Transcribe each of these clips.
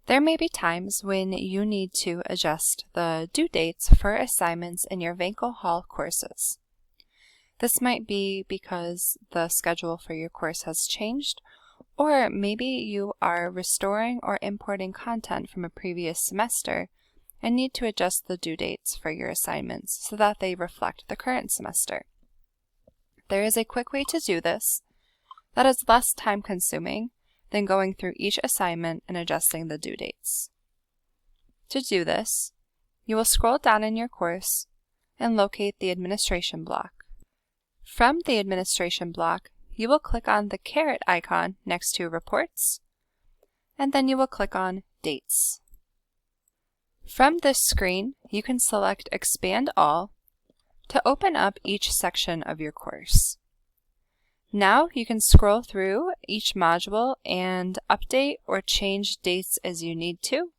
There may be times when you need to adjust the due dates for assignments in your Vankel Hall courses. This might be because the schedule for your course has changed, or maybe you are restoring or importing content from a previous semester and need to adjust the due dates for your assignments so that they reflect the current semester. There is a quick way to do this that is less time-consuming than going through each assignment and adjusting the due dates. To do this, you will scroll down in your course and locate the administration block. From the administration block, you will click on the caret icon next to Reports, and then you will click on Dates. From this screen, you can select Expand All to open up each section of your course. Now you can scroll through each module and update or change dates as you need to,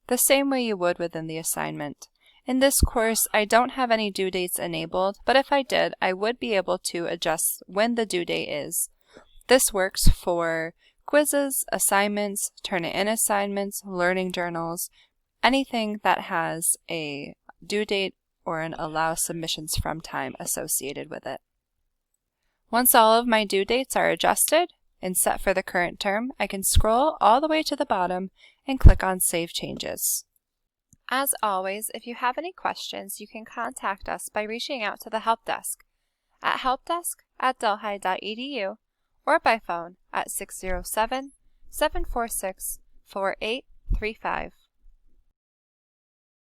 the same way you would within the assignment. In this course, I don't have any due dates enabled, but if I did, I would be able to adjust when the due date is. This works for quizzes, assignments, Turnitin assignments, learning journals, anything that has a due date or an allow submissions from time associated with it. Once all of my due dates are adjusted and set for the current term, I can scroll all the way to the bottom and click on Save Changes. As always, if you have any questions, you can contact us by reaching out to the help desk at helpdesk@delhi.edu or by phone at 607-746-4835.